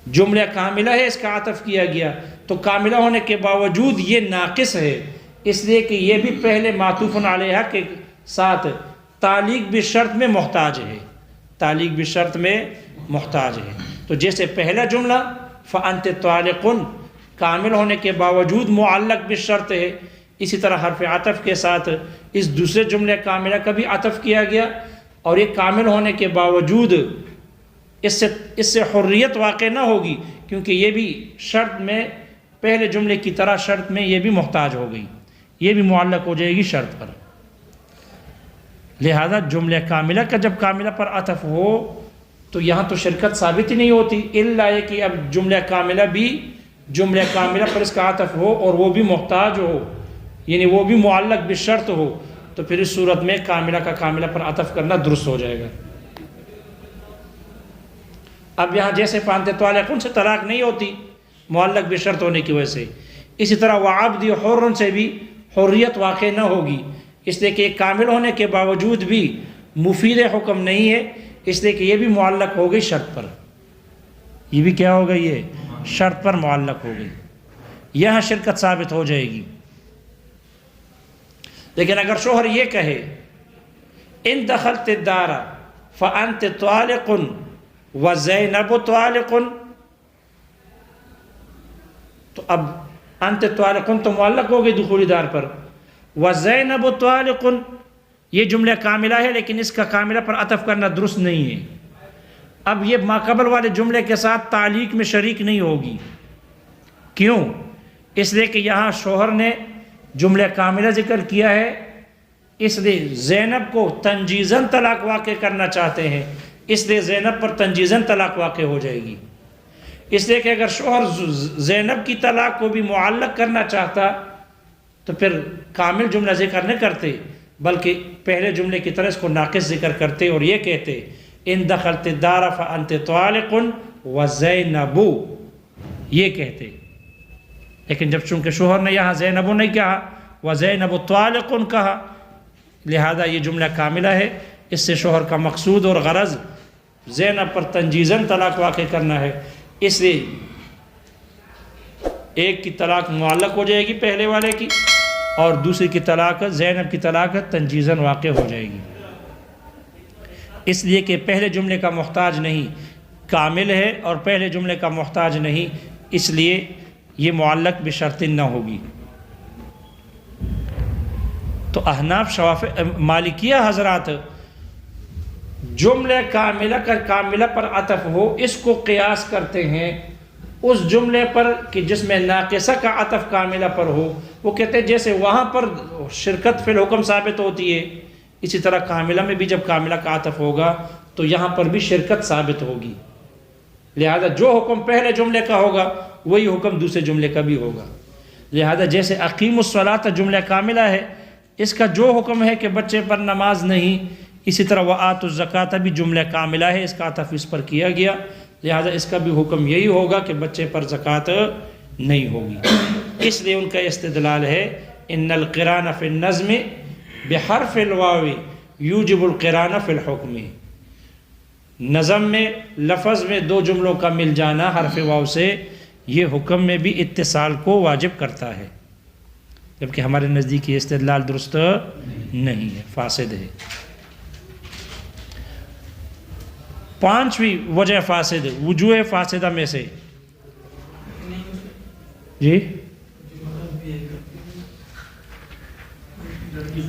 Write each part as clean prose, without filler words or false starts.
جملہ کاملہ ہے، اس کا عطف کیا گیا، تو کاملہ ہونے کے باوجود یہ ناقص ہے، اس لیے کہ یہ بھی پہلے معطوف علیہ کے ساتھ تعلیق بالشرط میں محتاج ہے، تعلیق بالشرط میں محتاج ہے۔ تو جیسے پہلا جملہ فأنت طالق کامل ہونے کے باوجود معلق بالشرط ہے، اسی طرح حرف عطف کے ساتھ اس دوسرے جملے کاملہ کا بھی عطف کیا گیا، اور یہ کامل ہونے کے باوجود اس سے حریت واقع نہ ہوگی، کیونکہ یہ بھی شرط میں پہلے جملے کی طرح شرط میں یہ بھی محتاج ہو گئی، یہ بھی معلق ہو جائے گی شرط پر۔ لہذا جملہ کاملہ کا جب کاملہ پر عطف ہو تو یہاں تو شرکت ثابت ہی نہیں ہوتی، الا یہ کہ اب جملہ کاملہ پر اس کا عطف ہو اور وہ بھی محتاج ہو، یعنی وہ بھی معلق بالشرط ہو، تو پھر اس صورت میں کاملہ کا کاملہ پر عطف کرنا درست ہو جائے گا۔ اب یہاں جیسے فأنت طالق سے طلاق نہیں ہوتی معلق بشرط ہونے کی وجہ سے، اسی طرح وعبد حر سے بھی حریت واقع نہ ہوگی، اس لیے کہ یہ کامل ہونے کے باوجود بھی مفید حکم نہیں ہے، اس لیے کہ یہ بھی معلق ہو گئی شرط پر، یہ بھی کیا ہو گئی ہے؟ شرط پر معلق ہو گئی، یہاں شرکت ثابت ہو جائے گی۔ لیکن اگر شوہر یہ کہے ان دخلت الدار فأنت طالق وزینب طالق، تو اب انت طالق تو معلق ہو گئی دخولی دار پر، وزینب طالق یہ جملہ کاملہ ہے لیکن اس کا کاملہ پر عطف کرنا درست نہیں ہے، اب یہ ماقبل والے جملے کے ساتھ تعلیق میں شریک نہیں ہوگی، کیوں؟ اس لیے کہ یہاں شوہر نے جملہ کاملہ ذکر کیا ہے، اس لیے زینب کو تنجیزاً طلاق واقع کرنا چاہتے ہیں، اس لیے زینب پر تنجیزاً طلاق واقع ہو جائے گی۔ اس لیے کہ اگر شوہر زینب کی طلاق کو بھی معلق کرنا چاہتا تو پھر کامل جملہ ذکر نہیں کرتے، بلکہ پہلے جملے کی طرح اس کو ناقص ذکر کرتے اور یہ کہتے ان دخلت الدار فأنت طالق وزینب، یہ کہتے۔ لیکن جب چونکہ شوہر نے یہاں زینب نہیں کہا وزینب طالق کہا، لہذا یہ جملہ کاملہ ہے، اس سے شوہر کا مقصود اور غرض زینب پر تنجیزاً طلاق واقع کرنا ہے، اس لیے ایک کی طلاق معلق ہو جائے گی پہلے والے کی، اور دوسری کی طلاق زینب کی طلاق تنجیزاً واقع ہو جائے گی، اس لیے کہ پہلے جملے کا محتاج نہیں، کامل ہے اور پہلے جملے کا محتاج نہیں، اس لیے یہ معلق بشرط نہ ہوگی۔ تو احناف مالکیہ حضرات جملہ کاملہ کا کاملہ پر عطف ہو اس کو قیاس کرتے ہیں اس جملے پر کہ جس میں ناقصہ کا عطف کاملہ پر ہو، وہ کہتے ہیں جیسے وہاں پر شرکت فی الحکم ثابت ہوتی ہے، اسی طرح کاملہ میں بھی جب کاملہ کا عطف ہوگا تو یہاں پر بھی شرکت ثابت ہوگی، لہذا جو حکم پہلے جملے کا ہوگا وہی حکم دوسرے جملے کا بھی ہوگا۔ لہذا جیسے اقیم الصلاۃ جملہ کاملہ ہے، اس کا جو حکم ہے کہ بچے پر نماز نہیں، اسی طرح وآتوا الزکوٰۃ بھی جملہ کاملہ ہے، اس کا عطف اس پر کیا گیا، لہذا اس کا بھی حکم یہی ہوگا کہ بچے پر زکوٰۃ نہیں ہوگی۔ اس لیے ان کا استدلال ہے ان القران فی النظم بحرف الواو یوجب القران فی الحکم، نظم میں لفظ میں دو جملوں کا مل جانا حرف واو سے یہ حکم میں بھی اتصال کو واجب کرتا ہے، جبکہ ہمارے نزدیک یہ استدلال درست نہیں ہے، فاسد ہے۔ پانچویں وجہ فاسد، وجوہ فاسدہ میں سے جی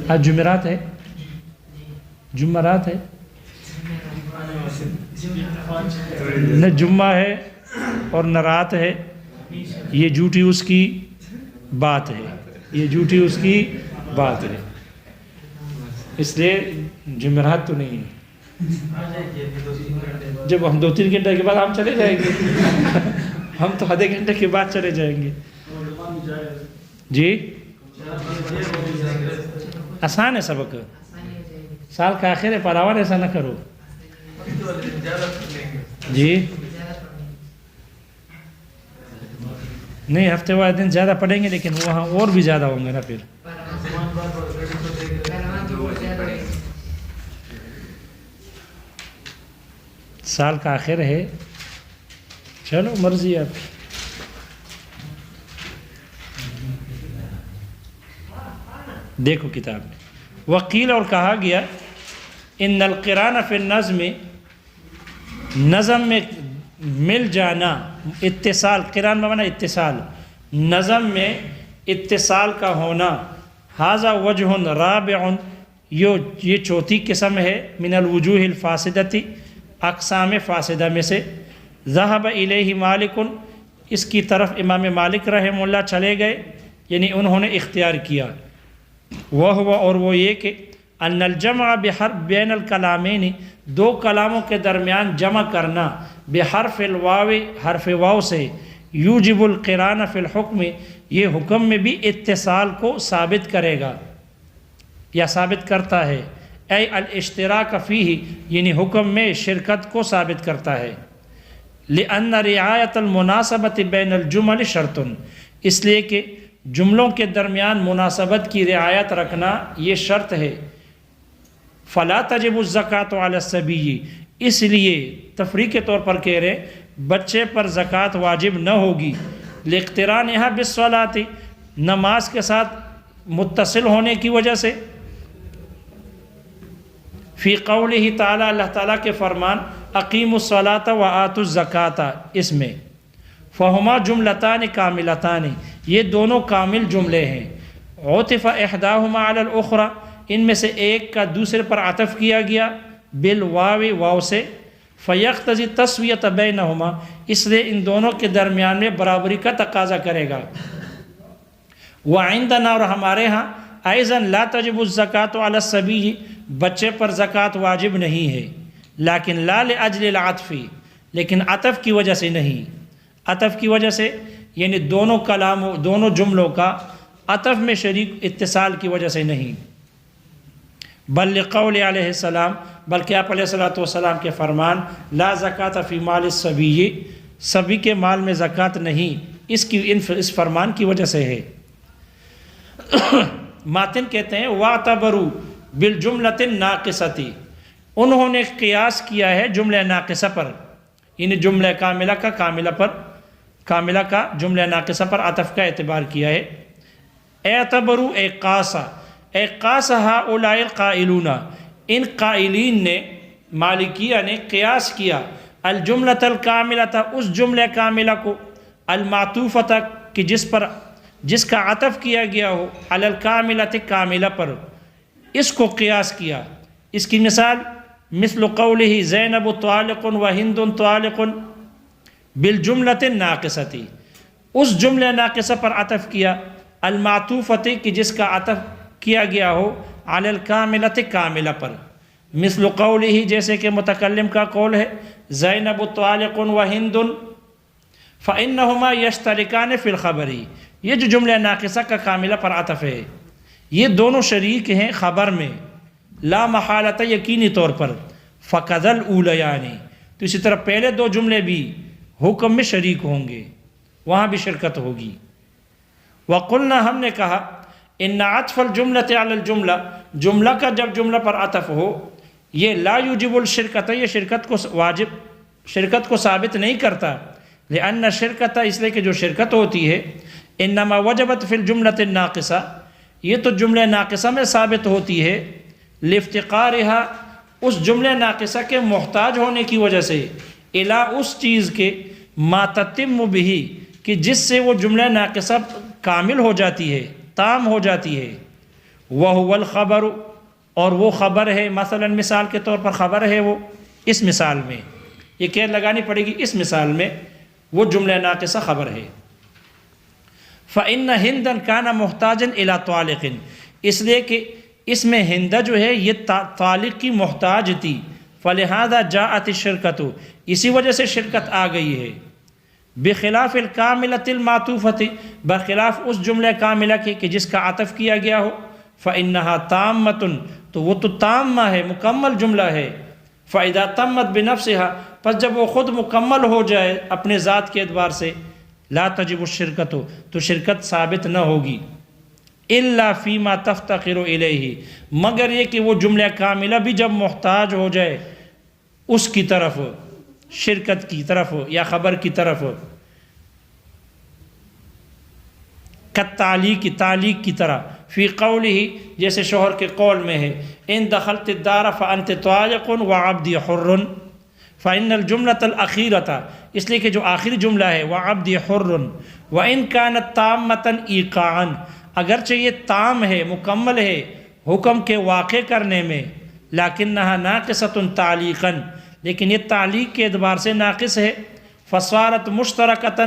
آج جمعرات ہے، جمعرات ہے نہ جمعہ ہے اور نہ رات ہے، یہ جھوٹی اس کی بات ہے، یہ جھوٹی اس کی بات ہے، اس لیے جمعرات تو نہیں ہے۔ جب ہم 2-3 گھنٹے کے بعد ہم چلے جائیں گے ہم تو آدھے گھنٹے کے بعد چلے جائیں گے جی۔ آسان ہے سبق، سال کا آخر ہے، پراوان ایسا نہ کرو جی۔ نہیں ہفتے والے دن زیادہ پڑھیں گے لیکن وہاں اور بھی زیادہ ہوں گے نا، پھر سال کا آخر ہے چلو مرضی آپ کی. دیکھو کتاب میں وقیل اور کہا گیا ان القران فی النظم، نظم میں مل جانا، اتصال، قران میں معنی اتصال، نظم میں اتصال کا ہونا، ھذا وجہ رابع، یہ چوتھی قسم ہے، من الوجوہ الفاسدتی، اقسام فاسدہ میں سے. ذہب الیہ مالک، اس کی طرف امام مالک رحمہ اللہ چلے گئے، یعنی انہوں نے اختیار کیا. وہ اور وہ یہ کہ ان الجمع بحرف بین الکلامین، دو کلاموں کے درمیان جمع کرنا، بحرف الواو، حرف واو سے، یوجب القران فی الحکم، یہ حکم میں بھی اتصال کو ثابت کرے گا یا ثابت کرتا ہے. اے الاشتراک فیہ، یعنی حکم میں شرکت کو ثابت کرتا ہے. لأن رعایت المناسبت بین الجمل شرط، اس لیے کہ جملوں کے درمیان مناسبت کی رعایت رکھنا یہ شرط ہے. فلا تجب الزکوۃ علی الصبی، اس لیے تفریح کے طور پر کہہ رہے بچے پر زکوٰۃ واجب نہ ہوگی. لاقترانھا بالصلاۃ، نماز کے ساتھ متصل ہونے کی وجہ سے. فی قولہ تعالی، اللہ تعالیٰ کے فرمان اقیموا الصلاۃ وآتوا الزکاۃ، اس میں فہما جملتان کاملتان، یہ دونوں کامل جملے ہیں. عطف احداہما علی الاخری، ان میں سے ایک کا دوسرے پر عطف کیا گیا، بالواو، واو سے. فیقتضی تسویۃ بینہما، اس لیے ان دونوں کے درمیان میں برابری کا تقاضا کرے گا. وعندنا، اور ہمارے ہاں، ایضا لا تجب الزکوۃ علی الصبی، بچے پر زکوٰۃ واجب نہیں ہے. لیکن لا لاجل العطف، لیکن عطف کی وجہ سے نہیں. عطف کی وجہ سے یعنی دونوں کلاموں، دونوں جملوں کا عطف میں شریک اتصال کی وجہ سے نہیں. بل لقول علیہ السلام، بلکہ آپ علیہ السلام کے فرمان لا زکوٰۃ فی مال الصبی، صبی کے مال میں زکوٰۃ نہیں، اس فرمان کی وجہ سے ہے. ماتن کہتے ہیں واعتبروا بالجملۃ الناقصۃ، انہوں نے قیاس کیا ہے جملہ ناقصہ پر، یعنی جملہ کاملہ کا کاملہ کا جملہ ناقصہ پر عطف کا اعتبار کیا ہے. اعتبروا اے قاس ہؤلاء القائلون، ان قائلین نے، مالکیہ نے قیاس کیا، الجملۃ الکاملۃ، اس جملہ کاملہ کو، المعطوفۃ، کہ جس کا عطف کیا گیا ہو، علی الکاملۃ، کاملہ پر، اس کو قیاس کیا. اس کی مثال مثل قولہ زینب طالق و ہند طالق بالجملۃ الناقصۃ، اس جملہ ناقصہ پر عطف کیا، المعطوفۃ، کہ جس کا عطف کیا گیا ہو، علی الکاملۃ، کاملہ پر. مثل قولہ، جیسے کہ متکلم کا قول ہے، زینب طالق و ہند فإنہما یشترکان فی الخبر، یہ جو جملہ ناقصہ کا کاملہ پر عطف ہے، یہ دونوں شریک ہیں خبر میں، لا محالۃ، یقینی طور پر. فقد الاولیان، تو اسی طرح پہلے دو جملے بھی حکم میں شریک ہوں گے، وہاں بھی شرکت ہوگی. وقلنا، ہم نے کہا، ان عطف الجملۃ علی الجملہ، جملہ کا جب جملہ پر عطف ہو، یہ لا یوجب الشرکۃ، یہ شرکت کو ثابت نہیں کرتا. لأن شرکت، اس لیے کہ جو شرکت ہوتی ہے، انما وجبت فی الجملۃ الناقصہ، یہ تو جملہ ناقصہ میں ثابت ہوتی ہے، لافتقارھا، اس جملہ ناقصہ کے محتاج ہونے کی وجہ سے، الی، اس چیز کے، ما تتم بہ، کہ جس سے وہ جملہ ناقصہ کامل ہو جاتی ہے، تام ہو جاتی ہے. وہو الخبر، اور وہ خبر ہے، مثلا مثال کے طور پر خبر ہے وہ، اس مثال میں یہ قید لگانی پڑے گی، اس مثال میں وہ جملہ ناقصہ خبر ہے. فإن ہندن کان محتاجا الی طالق، اس لیے کہ اس میں ہندہ جو ہے یہ طالق کی محتاج تھی. فلہذا جاءت الشرکۃ، اسی وجہ سے شرکت آ گئی ہے. بخلاف الکاملۃ المعطوفۃ، بخلاف اس جملہ کاملہ کے کہ جس کا عطف کیا گیا ہو. فإنہا تامۃ، تو وہ تو تامہ ہے، مکمل جملہ ہے. فإذا تمت بنفسها، پس جب وہ خود مکمل ہو جائے اپنے ذات کے اعتبار سے، لا تجب الشرکۃ، تو شرکت ثابت نہ ہوگی. الا فیما تفتقر الیہ، مگر یہ کہ وہ جملہ کاملہ بھی جب محتاج ہو جائے اس کی طرف، شرکت کی طرف یا خبر کی طرف، تعلیق کی طرح، فی قولہ جیسے شوہر کے قول میں ہے، ان دخلت الدار فانت طالق وعبدی حر، فإن الجملة الأخيرة اس لیے کہ جو آخری جملہ ہے وعبدی حر، وإن كانت تامة ایقاعا اگرچہ یہ تام ہے، مکمل ہے حکم کے واقع کرنے میں، لیکنہا ناقصۃ تعلیقا لیکن یہ تعلیق کے اعتبار سے ناقص ہے، فصارت مشترکۃ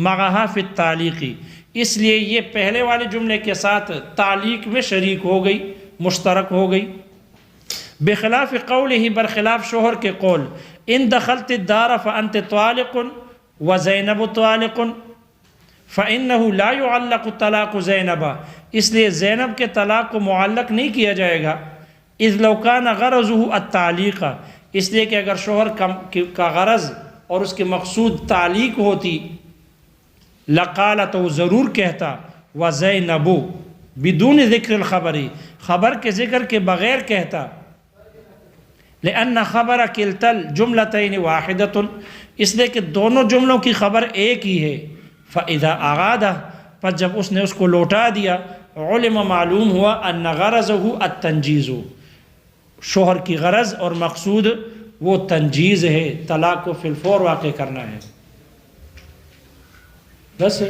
معہا فی التعلیق اس لیے یہ پہلے والے جملے کے ساتھ تعلیق میں شریک ہو گئی، مشترک ہو گئی، بخلاف قولہ برخلاف شوہر کے قول، ان دخلت الدار فانت طالق وزینب طالق فإنه لا يعلق طلاق زینب اس لیے زینب کے طلاق کو معلق نہیں کیا جائے گا، اذ لو کان غرضه التعلیق اس لیے کہ اگر شوہر کا غرض اور اس کے مقصود تعلیق ہوتی، لقال تو ضرور کہتا وزینب بدون ذکر الخبری خبر کے ذکر کے بغیر کہتا، لأن خبر کلتا الجملتین واحدۃ اس لیے کہ دونوں جملوں کی خبر ایک ہی ہے، فإذا أعادہ پس جب اس نے اس کو لوٹا دیا، علم معلوم ہوا ان غرضه التنجیز شوہر کی غرض اور مقصود وہ تنجیز ہے، طلاق کو فی الفور واقع کرنا ہے، بس